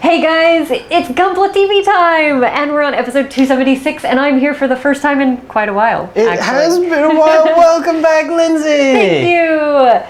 Hey guys, it's Gunpla TV time, and we're on episode 276, and I'm here for the first time in quite a while. It has been a while. Welcome back, Lindsay. Thank you.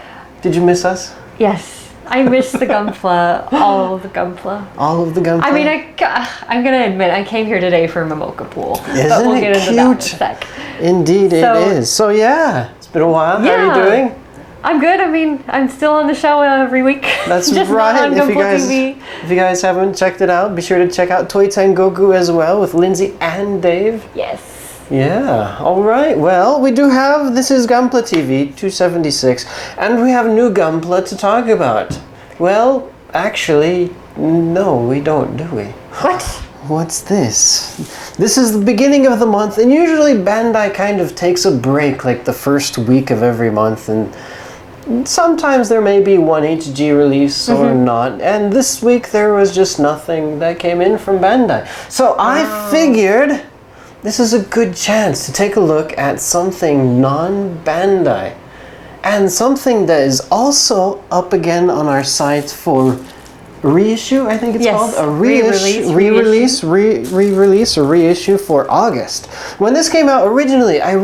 Did you miss us? Yes, I missed the Gunpla, all of the Gunpla. All of the Gunpla? I mean, I'm gonna admit, I came here today for Momokapool, but Isn't we'll get it into that in a cute? sec. Indeed, it is. So yeah, it's been a while. Yeah. How are you doing? I'm good. I mean, I'm still on the show every week. That's Just right. Not on If TV. you guys haven't checked it out, be sure to check out Toy Goku as well with Lindsay and Dave. Yes. Yeah. All right. Well, we do have. This is Gunpla TV 276, and we have new Gunpla to talk about. Well, actually, no, we don't, do we? What? What's this? This is the beginning of the month, and usually Bandai kind of takes a break like the first week of every month, and sometimes there may be one HG release or not, and this week there was just nothing that came in from Bandai. So I figured this is a good chance to take a look at something non-Bandai, and something that is also up again on our site for reissue, I think it's called a re-release or reissue for August. When this came out originally, I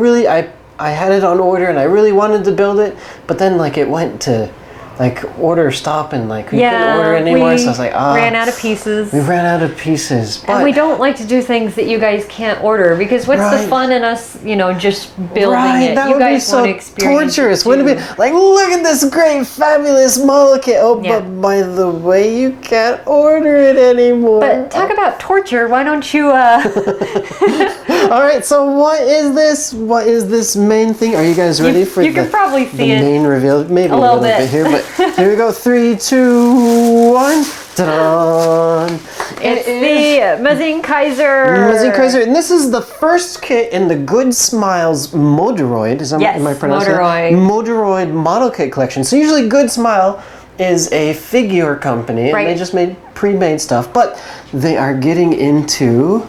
had it on order and I really wanted to build it, but then like it went to like order stop and like we couldn't order anymore, so I was like, ran out of pieces. We ran out of pieces. But and we don't like to do things that you guys can't order, because what's the fun in us, you know, just building it? That you would guys be so want to experience torturous. it Wouldn't it be like, look at this great, fabulous model kit. Oh, but by the way, you can't order it anymore. But talk about torture. Why don't you? All right. So what is this? What is this main thing? Are you guys ready for you can probably see the it main reveal? Maybe a little bit here, but here we go. 3, 2, 1. Ta-da! It's the Mazin Kaiser. And this is the first kit in the Good Smiles Modoroid. Am I pronouncing Modoroid. it? Modoroid model kit collection. So usually Good Smile is a figure company, and they just made pre-made stuff, but they are getting into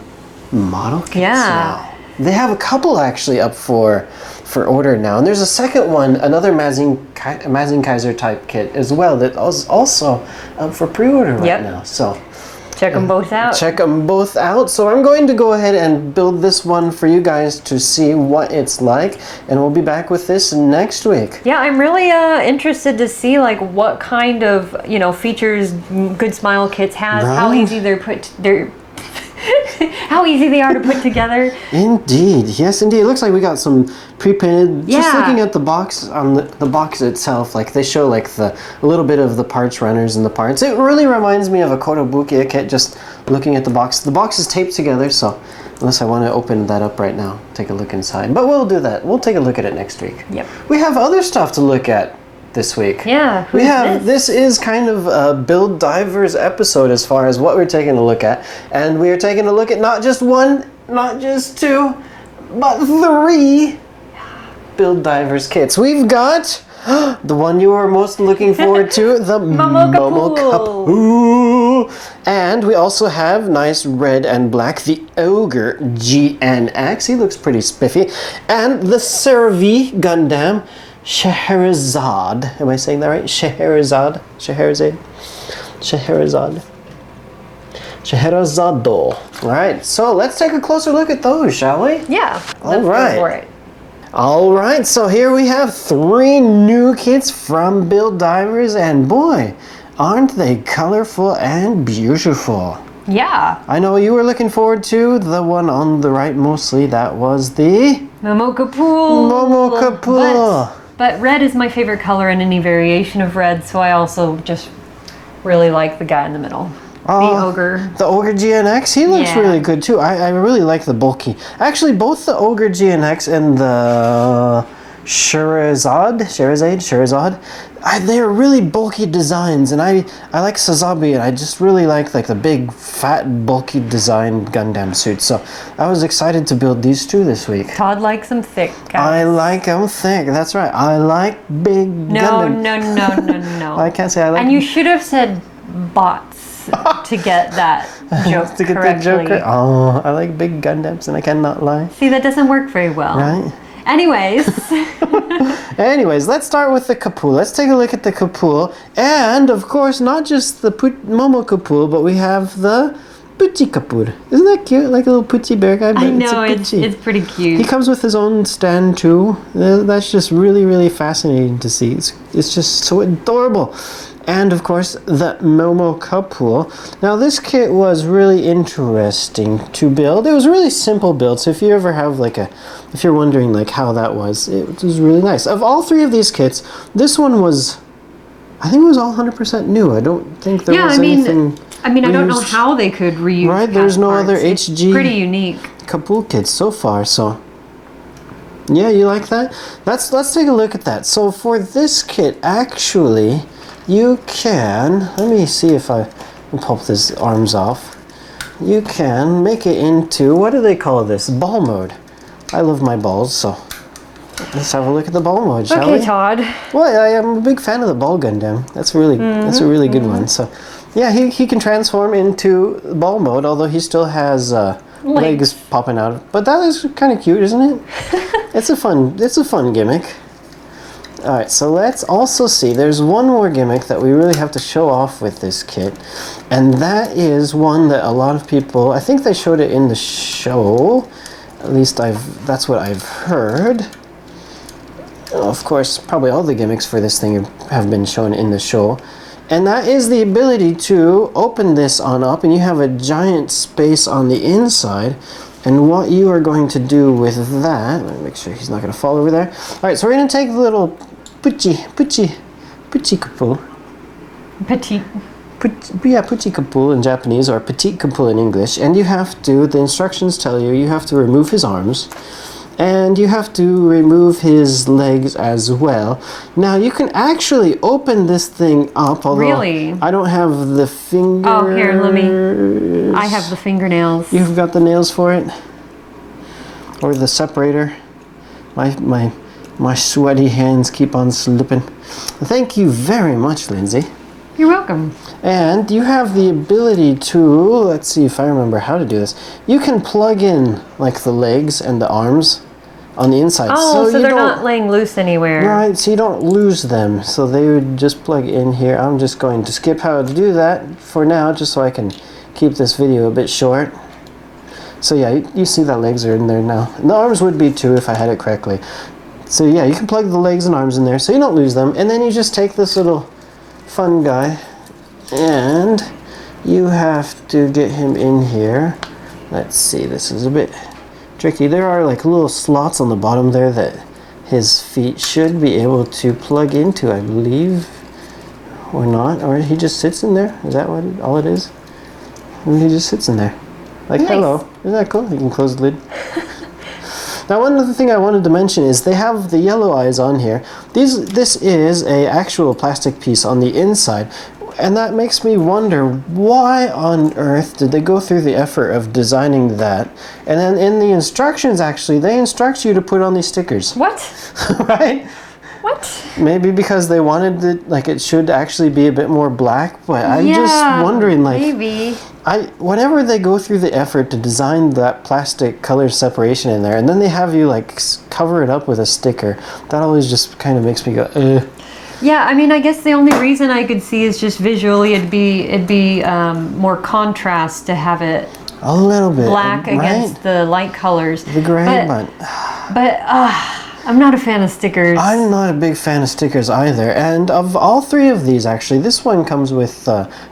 model kits now. They have a couple actually up for order now, and there's a second one, another Mazin Kaiser type kit as well that is also up for pre-order right now. So check them both out. Check them both out. So I'm going to go ahead and build this one for you guys to see what it's like, and we'll be back with this next week. Yeah, I'm really interested to see like what kind of features Good Smile kits has, how easy how easy they are to put together. Indeed, yes, indeed. It looks like we got some pre-painted. Just looking at the box, on the box itself, like they show like a little bit of the parts runners and the parts. It really reminds me of a Kotobukiya kit. Just looking at the box. The box is taped together, so unless I want to open that up right now, take a look inside. But we'll do that. We'll take a look at it next week. Yep. We have other stuff to look at this week. Yeah. This is kind of a Build Divers episode as far as what we're taking a look at, and we are taking a look at not just one, not just two, but 3 Build Divers kits. We've got the one you were most looking forward to, the Momokapool. And we also have nice red and black, the Ogre GNX. He looks pretty spiffy. And the Cervi Gundam Scheherazade. Am I saying that right? Scheherazade. All right, so let's take a closer look at those, shall we? Yeah. All right. Go for it. All right, so here we have 3 new kits from Build Divers, and boy, aren't they colorful and beautiful. Yeah. I know you were looking forward to the one on the right mostly. That was the Momokapool. But red is my favorite color in any variation of red, so I also just really like the guy in the middle. The Ogre. The Ogre GNX, he looks really good too. I really like the bulky. Actually, both the Ogre GNX and the Scheherazade, they're really bulky designs, and I like Sazabi, and I just really like the big, fat, bulky design Gundam suit. So I was excited to build these 2 this week. Todd likes them thick, guys. I like them thick. That's right. I like big Gundam. No. I can't say I like. And you should have said bots to get that joke correctly. Oh, I like big Gundams, and I cannot lie. See, that doesn't work very well. Right? Anyways. Anyways, let's start with the Kapool. Let's take a look at the Kapool. And, of course, not just the Momokapool, but we have the Puchikapool. Isn't that cute? Like a little Puchi bear guy? I know, it's pretty cute. He comes with his own stand, too. That's just really, really fascinating to see. It's just so adorable. And, of course, the Momokapool. Now, this kit was really interesting to build. It was a really simple build, so if you ever have, if you're wondering, how that was, it was really nice. Of all three of these kits, this one was, I think it was all 100% new. I don't think there was anything I don't know how they could reuse. Right, there's no other HG pretty unique Kapool kits so far, so... Yeah, you like that? Let's take a look at that. So, for this kit, actually... You can, let me see if I can pop these arms off. You can make it into, what do they call this? Ball mode. I love my balls, so let's have a look at the ball mode, shall we? Okay, Todd. Well, I am a big fan of the ball Gundam. That's a really good one. So, yeah, he can transform into ball mode, although he still has legs popping out. But that is kind of cute, isn't it? It's a fun gimmick. Alright, so let's also see, there's one more gimmick that we really have to show off with this kit, and that is one that a lot of people, I think they showed it in the show, at least that's what I've heard. Of course, probably all the gimmicks for this thing have been shown in the show, and that is the ability to open this on up, and you have a giant space on the inside. And what you are going to do with that, let me make sure he's not going to fall over there. Alright, so we're going to take the little Puchikapool. Petite. Puchikapool in Japanese, or Petite Kapool in English. And you have to, the instructions tell you, you have to remove his arms. And you have to remove his legs as well. Now, you can actually open this thing up, although really? I don't have the fingers. Oh, here, I have the fingernails. You've got the nails for it? Or the separator? My sweaty hands keep on slipping. Thank you very much, Lindsay. You're welcome. And you have the ability to, let's see if I remember how to do this. You can plug in, the legs and the arms on the inside. Oh, so they're not laying loose anywhere. Right, so you don't lose them. So they would just plug in here. I'm just going to skip how to do that for now, just so I can keep this video a bit short. So yeah, you see that legs are in there now. And the arms would be too if I had it correctly. So yeah, you can plug the legs and arms in there so you don't lose them. And then you just take this little fun guy and you have to get him in here. Let's see, this is a bit tricky. There are little slots on the bottom there that his feet should be able to plug into, I believe, or not, or he just sits in there. Is that what all it is? And he just sits in there, nice. Hello. Isn't that cool? You can close the lid. Now, one other thing I wanted to mention is they have the yellow eyes on here. This is a actual plastic piece on the inside. And that makes me wonder, why on earth did they go through the effort of designing that? And then in the instructions, actually, they instruct you to put on these stickers. What? Right? What? Maybe because they wanted it, it should actually be a bit more black, but I'm just wondering, maybe. Whenever they go through the effort to design that plastic color separation in there, and then they have you, cover it up with a sticker, that always just kind of makes me go, ugh. Yeah, I guess the only reason I could see is just visually it'd be more contrast to have it a little bit black against the light colors. The gray, but I'm not a fan of stickers. I'm not a big fan of stickers either. And of all three of these, actually, this one comes with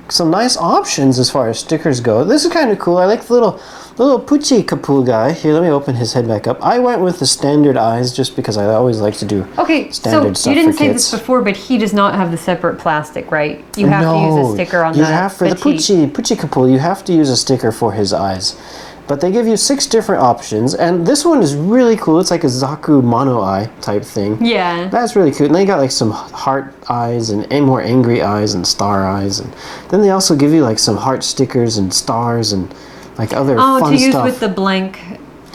some nice options as far as stickers go. This is kind of cool. I like the little Puchikapool guy. Here, let me open his head back up. I went with the standard eyes just because I always like to do standard stuff so you didn't say kids. this before, but he does not have the separate plastic, right? You have to use a sticker on for the Puchikapool, you have to use a sticker for his eyes. But they give you 6 different options, and this one is really cool. It's like a Zaku mono eye type thing. Yeah. That's really cool. And they got some heart eyes and more angry eyes and star eyes, and then they also give you some heart stickers and stars and other fun stuff. Oh, to use with the blank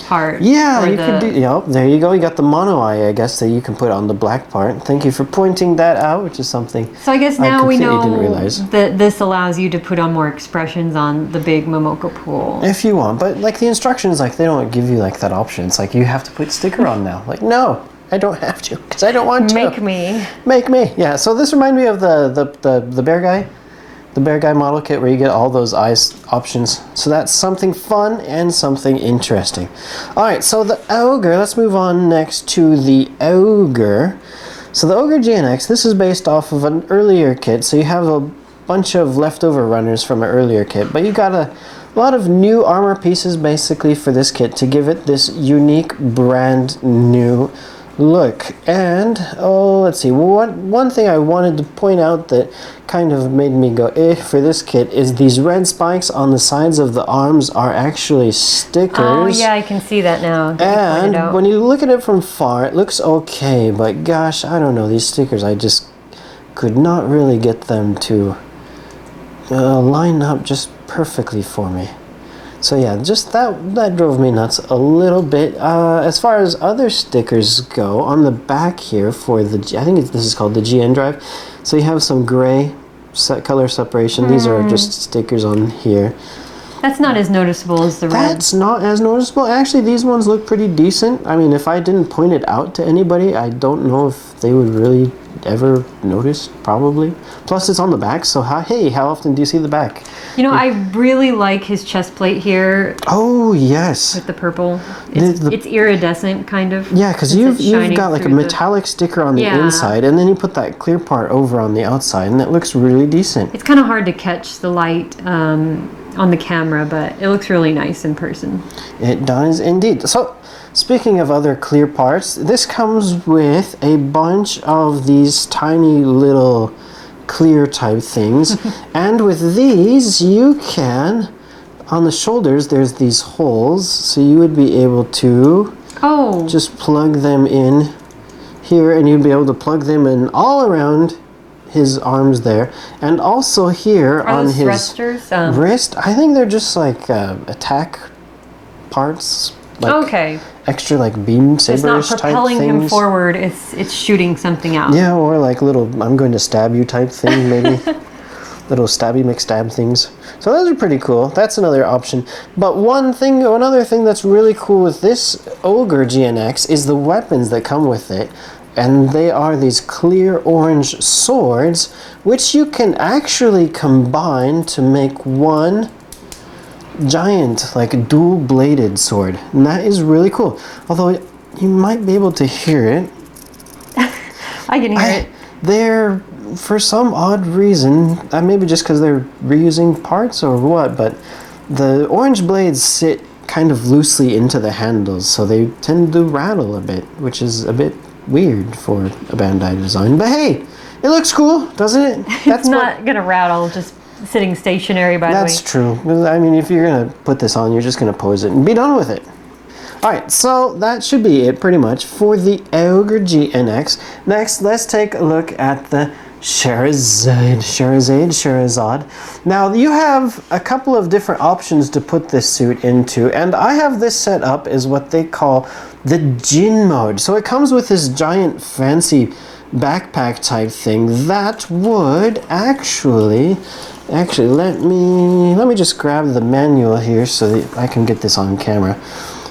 part. Yeah, for you could do. Yep, there you go. You got the mono eye, I guess, that you can put on the black part. Thank you for pointing that out, which is something. So I guess now we know didn't realize. that this allows you to put on more expressions on the big Momokapool. If you want, but like the instructions, like they don't give you like that option. It's like you have to put sticker on now. Like no, I don't have to because I don't want to. Make me. Make me. Yeah. So this reminded me of the bear guy. The bear guy model kit where you get all those eyes options. So that's something fun and something interesting. All right, so the Ogre, let's move on next to the Ogre. So the Ogre GNX, this is based off of an earlier kit. So you have a bunch of leftover runners from an earlier kit, but you got a lot of new armor pieces basically for this kit to give it this unique brand new look. And let's see, one thing I wanted to point out that kind of made me go for this kit is these red spikes on the sides of the arms are actually stickers. Oh yeah, I can see that now. And when you look at it from far, it looks okay, but gosh, I don't know, these stickers, I just could not really get them to line up just perfectly for me. So yeah, just that drove me nuts a little bit. As far as other stickers go, on the back here for the, I think this is called the GN drive. So you have some gray color separation. These are just stickers on here. That's not as noticeable as the red. That's not as noticeable. Actually, these ones look pretty decent. I mean, if I didn't point it out to anybody, I don't know if they would really ever notice, probably. Plus, it's on the back, so hey, how often do you see the back? You know, I really like his chest plate here. Oh, yes. With the purple. It's iridescent, kind of. Yeah, because you've got like a metallic sticker on the inside, and then you put that clear part over on the outside, and it looks really decent. It's kind of hard to catch the light on the camera, but it looks really nice in person. It does indeed. So, speaking of other clear parts, this comes with a bunch of these tiny little clear type things. And with these, you can, on the shoulders, there's these holes, so you would be able to just plug them in here, and you'd be able to plug them in all around his arms there, and also here on his wrist. I think they're just like attack parts. Like extra like beam saberish type things. It's not propelling him forward. It's shooting something out. Yeah, or like little I'm going to stab you type thing maybe. Little stabby McStab things. So those are pretty cool. That's another option. But another thing that's really cool with this Ogre GNX is the weapons that come with it. And they are these clear orange swords, which you can actually combine to make one giant, like dual-bladed sword. And that is really cool. Although you might be able to hear it. I can hear it. They're, for some odd reason, maybe just because they're reusing parts or what, but the orange blades sit kind of loosely into the handles, so they tend to rattle a bit, which is a bit weird for a Bandai design, but hey, it looks cool, doesn't it? It's not gonna rattle just sitting stationary, by the way. That's true. I mean, if you're gonna put this on, you're just gonna pose it and be done with it. Alright, so that should be it pretty much for the Ogre GNX. Next, let's take a look at the Sherazade. Now, you have a couple of different options to put this suit into, and I have this set up as what they call the Jin mode. So it comes with this giant fancy backpack type thing that would actually let me just grab the manual here so that I can get this on camera.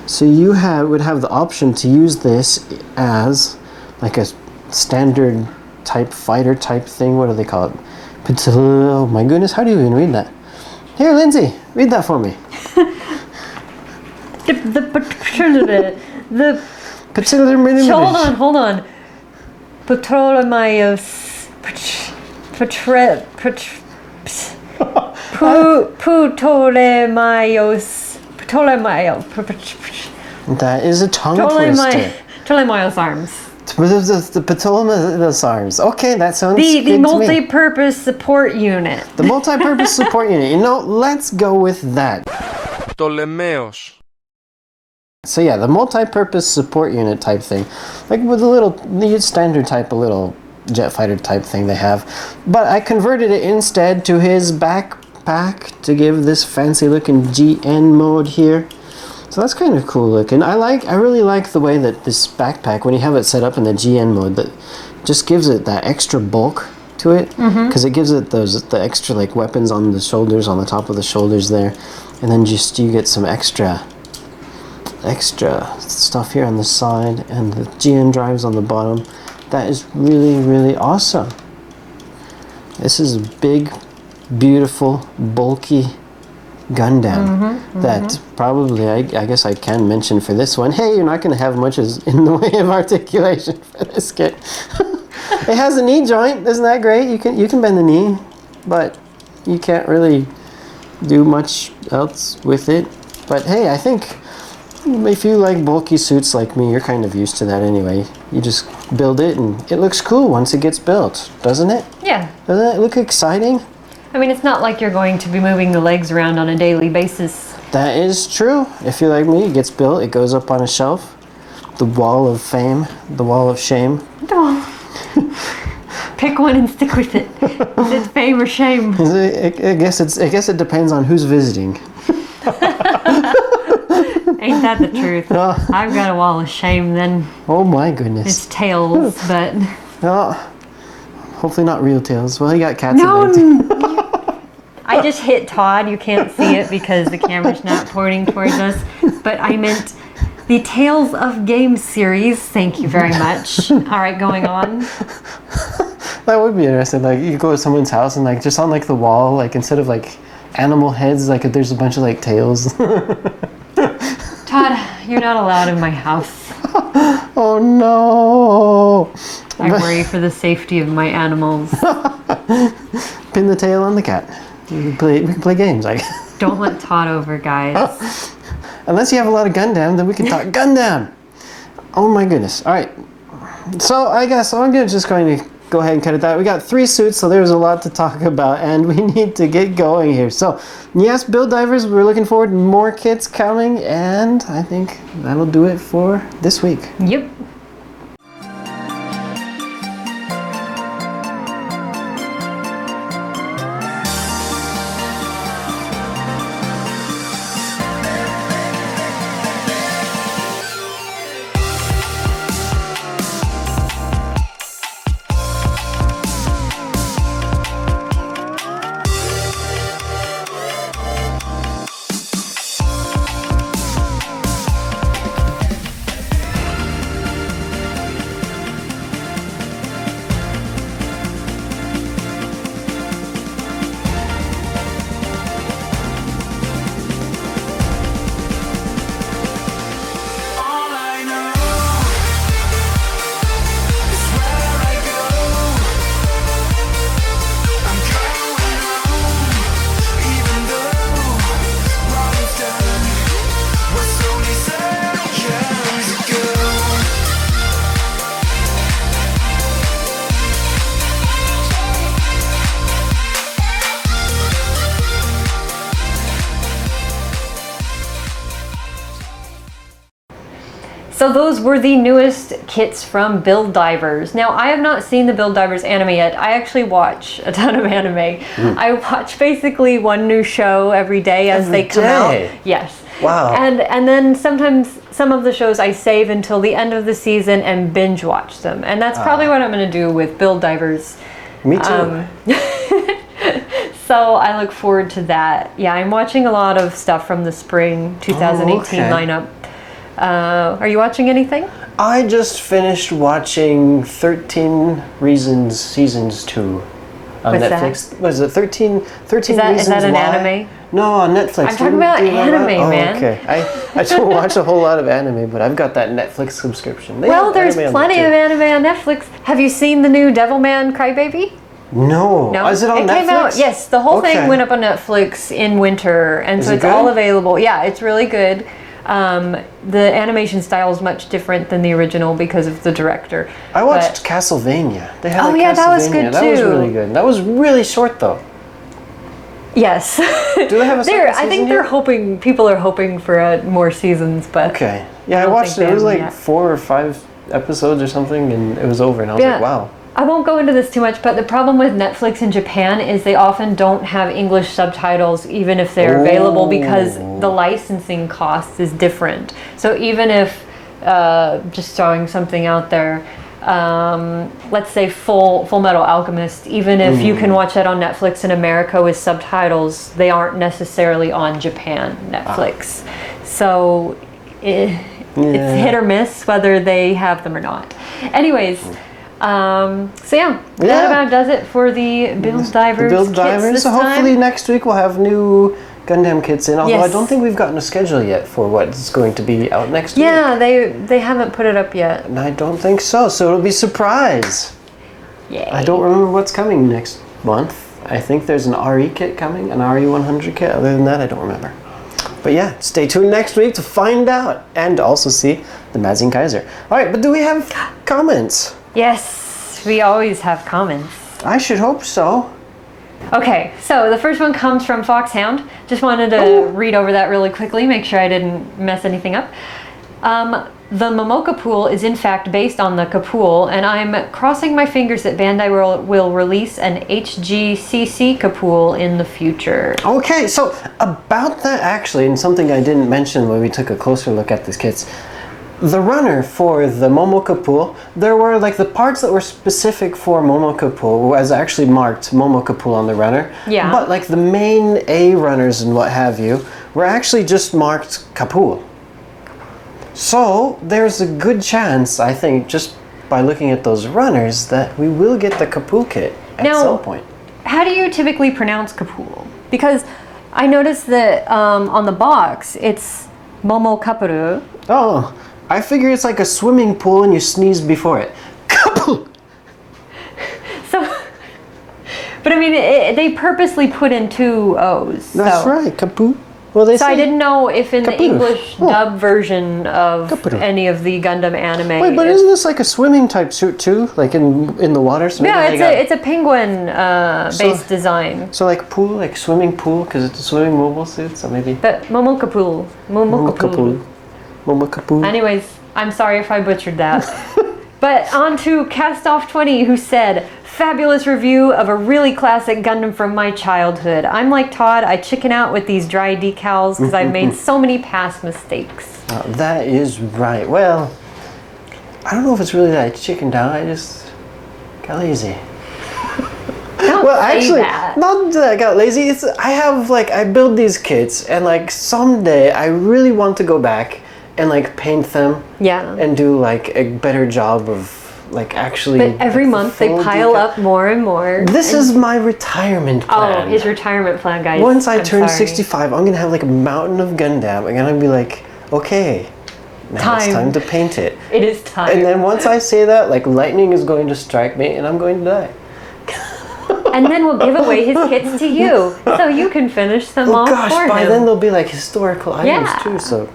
So you would have the option to use this as like a standard type fighter type thing. What do they call it? Oh my goodness, how do you even read that? Here, Lindsay, read that for me. Hold on. Ptolemaios. That is a tongue twister. Ptolemaios arms. The Ptolemaios arms. Okay, that sounds good the to me. multi-purpose support unit. The multi-purpose support unit. You know, let's go with that. Ptolemaios. So yeah, the multi-purpose support unit type thing, like with the standard type, a little jet fighter type thing they have. But I converted it instead to his backpack to give this fancy looking GN mode here. So that's kind of cool looking. I really like the way that this backpack, when you have it set up in the GN mode, that just gives it that extra bulk to it, because it gives it the extra like weapons on the shoulders, on the top of the shoulders there, and then just you get some extra stuff here on the side, and the GN drives on the bottom. That is really awesome. This is a big, beautiful, bulky Gundam that probably, I guess I can mention for this one, hey, you're not going to have much in the way of articulation for this kit. It has a knee joint, isn't that great? You can bend the knee, but you can't really do much else with it. But hey, I think if you like bulky suits like me, you're kind of used to that anyway. You just build it and it looks cool once it gets built, doesn't it? Yeah. Doesn't it look exciting? I mean, it's not like you're going to be moving the legs around on a daily basis. That is true. If you're like me, it gets built, it goes up on a shelf. The wall of fame, the wall of shame. Oh. Pick one and stick with it. Is it fame or shame? I guess it depends on who's visiting. Ain't that the truth? I've got a wall of shame then. Oh my goodness. It's tails, but... Oh, hopefully not real tails. Well, he got cats No! in there too. I just hit Todd. You can't see it because the camera's not pointing towards us. But I meant the Tales of Games series. Thank you very much. All right, going on. That would be interesting. Like, you go to someone's house and like just on like the wall, like instead of like animal heads, like there's a bunch of like tails. Todd, you're not allowed in my house. Oh no! I worry for the safety of my animals. Pin the tail on the cat. We can play games. Like. Don't let Todd over, guys. Unless you have a lot of Gundam, then we can talk Gundam. Oh my goodness! All right. So I guess I'm just going to go ahead and cut it out. We got 3 suits, so there's a lot to talk about, and we need to get going here. So yes, Build Divers, we're looking forward to more kits coming, and I think that'll do it for this week. Yep. So those were the newest kits from Build Divers. Now, I have not seen the Build Divers anime yet. I actually watch a ton of anime. I watch basically one new show every day as they come out. Yes. Wow. And then sometimes some of the shows I save until the end of the season and binge watch them. And that's probably what I'm going to do with Build Divers. Me too. So I look forward to that. Yeah, I'm watching a lot of stuff from the spring 2018 lineup. Are you watching anything? I just finished watching 13 Reasons Seasons 2 on What's Netflix. that? Was it 13 Reasons Is that an Why? anime? No, on Netflix. I'm talking about anime, man. Okay. I don't watch a whole lot of anime, but I've got that Netflix subscription. Well, there's plenty of anime on Netflix. Have you seen the new Devilman Crybaby? No. No. Is it on Netflix? Came out, yes, the whole thing went up on Netflix in winter, and so it's all available. Yeah, it's really good. The animation style is much different than the original because of the director. I watched Castlevania. They had yeah, that was good too. That was really good. That was really short though. Yes. Do they have a second I think season people are hoping for more seasons, but okay. Yeah, I watched it. It was like 4 or 5 episodes or something, and it was over, and I was like, wow. I won't go into this too much, but the problem with Netflix in Japan is they often don't have English subtitles even if they're available because the licensing cost is different. So even if, just throwing something out there, let's say Full Metal Alchemist, even if you can watch that on Netflix in America with subtitles, they aren't necessarily on Japan Netflix. So it's hit or miss whether they have them or not. Anyways, so yeah, that about does it for the Build Divers. Build Divers. Kits So hopefully next week we'll have new Gundam kits in. Although Yes. I don't think we've gotten a schedule yet for what's going to be out next week. Yeah, they haven't put it up yet. And I don't think so. So it'll be surprise. Yay. I don't remember what's coming next month. I think there's an RE kit coming, an RE100 kit. Other than that, I don't remember. But yeah, stay tuned next week to find out and also see the Mazin Kaiser. All right, but do we have comments? Yes, we always have comments. I should hope so. Okay, so the first one comes from Foxhound. Just wanted to read over that really quickly, make sure I didn't mess anything up. The Momokapool is in fact based on the Kapool, and I'm crossing my fingers that Bandai will release an HGCC Kapool in the future. Okay, so about that actually, and something I didn't mention when we took a closer look at these kits, the runner for the Momokapool, there were like the parts that were specific for Momokapool was actually marked Momokapool on the runner. Yeah. But like the main A runners and what have you were actually just marked Kapool. So there's a good chance, I think, just by looking at those runners, that we will get the Kapool kit at some point. How do you typically pronounce Kapool? Because I noticed that on the box it's Momokapool. Oh, I figure it's like a swimming pool and you sneeze before it. Kapool! So, but I mean, they purposely put in two O's. That's so. right, Kapool. Well, they So say I didn't know if in the Kapoor. English dub version of Kapoor. any of the Gundam anime. Wait, but isn't this like a swimming type suit too? Like in the water? So maybe yeah, they got- it's a penguin based design. So like pool, like swimming pool, because it's a swimming mobile suit, so maybe... But Momokapool. Momokapool. Momokapool. Anyways, I'm sorry if I butchered that. But on to Castoff20, who said, fabulous review of a really classic Gundam from my childhood. I'm like Todd, I chicken out with these dry decals because I've made so many past mistakes. That is right. Well, I don't know if it's really that I chickened out, I just got lazy. Don't Well, say actually, that. not that I got lazy. It's I build these kits, and like someday I really want to go back and like paint them. Yeah. And do like a better job of like actually. But every like, month they full pile decal. up more and more. This is my retirement plan. Oh, his retirement plan, guys. Once I I'm turn sorry. 65, I'm gonna have like a mountain of Gundam. I'm gonna be like, okay, now it's time to paint it. It is time. And then once I say that, like lightning is going to strike me, and I'm going to die. And then we'll give away his kits to you, so you can finish them Oh off gosh, for by him. then they'll be like historical items Yeah. too. So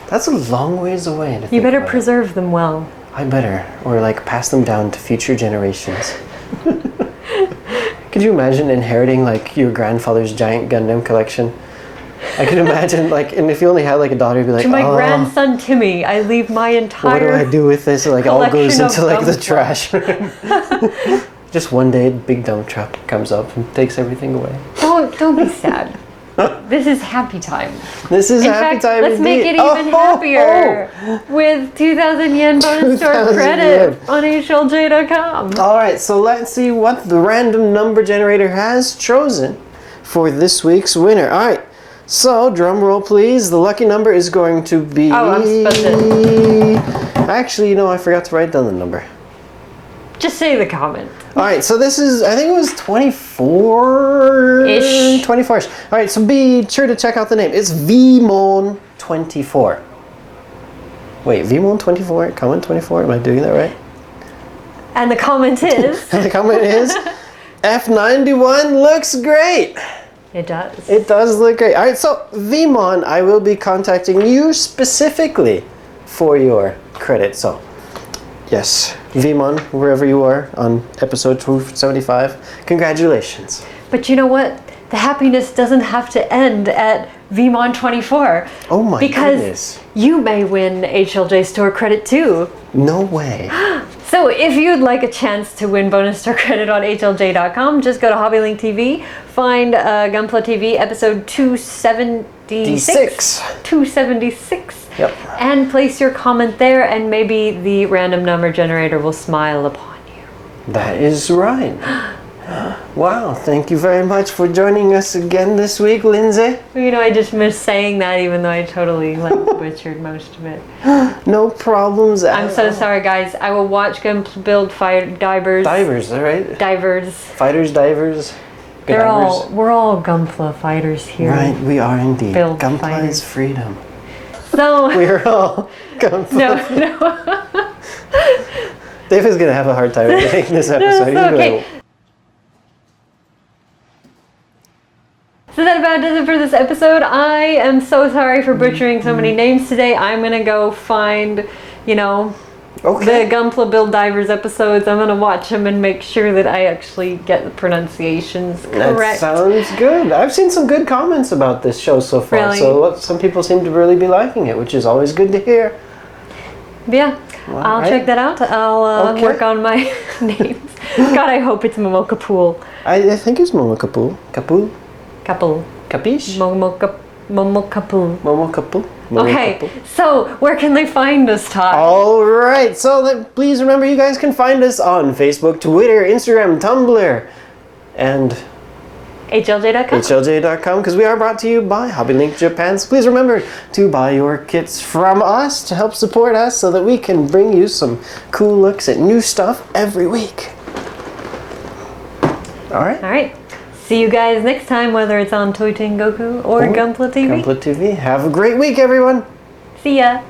that's a long ways away. To You think better about it. preserve them well. I better, or like pass them down to future generations. Could you imagine inheriting like your grandfather's giant Gundam collection? I could imagine like, and if you only had like a daughter, you'd be like, To my oh, grandson Timmy, I leave my what do entire I do with this? It like all goes collection of into like the Gunpla. trash. Just one day, a big dump truck comes up and takes everything away. Don't be sad. This is happy time. This is In happy fact, time let's make indeed. it even happier with 2,000 yen bonus store 2,000 credit yen. on HLJ.com. All right, so let's see what the random number generator has chosen for this week's winner. All right, so drum roll, please. The lucky number is going to be... Oh, I'm supposed to... Actually, you know, I forgot to write down the number. Just say the comment. All right, so this is, I think it was 24-ish. 24-ish. All right, so be sure to check out the name. It's Vmon24. Wait, Vmon24? Comment 24? Am I doing that right? And the comment is... And the comment is, F91 looks great. It does. It does look great. All right, so Vmon, I will be contacting you specifically for your credit. So, yes, Vmon, wherever you are on episode 275, congratulations. But you know what? The happiness doesn't have to end at Vmon24. Oh my because goodness. you may win HLJ store credit too. No way. So if you'd like a chance to win bonus star credit on HLJ.com, just go to HobbyLink TV, find Gunpla TV episode 276. 276. Yep. And place your comment there, and maybe the random number generator will smile upon you. That is right. Wow, thank you very much for joining us again this week, Lindsay. You know, I just missed saying that, even though I totally butchered most of it. No problems at I'm so sorry, guys. I will watch Gundam Build Divers. Divers, all right? Divers. Fighters, divers. We're all Gunpla fighters here. Right, we are indeed. Build Gunpla fighters. is freedom. So We're all Gunpla. no. Dave is gonna have a hard time editing this episode. He's gonna be okay. like, So that about does it for this episode. I am so sorry for butchering so many names today. I'm gonna go find, you know, okay. the Gunpla Build Divers episodes. I'm gonna watch them and make sure that I actually get the pronunciations That correct. sounds good. I've seen some good comments about this show so far. Really? So some people seem to really be liking it, which is always good to hear. Yeah, I'll right. check that out. I'll Okay. work on my names. God, I hope it's Momokapool. I think it's Momokapool. Kapool? Couple. Capiche? Momokapool. Momokapool? Okay, so where can they find us, Todd? All right. So please remember, you guys can find us on Facebook, Twitter, Instagram, Tumblr, and HLJ.com. HLJ.com, because we are brought to you by HobbyLink Japan. So please remember to buy your kits from us to help support us so that we can bring you some cool looks at new stuff every week. All right. All right. See you guys next time, whether it's on Toy Goku or Gunpla TV. Gunpla TV. Have a great week, everyone. See ya.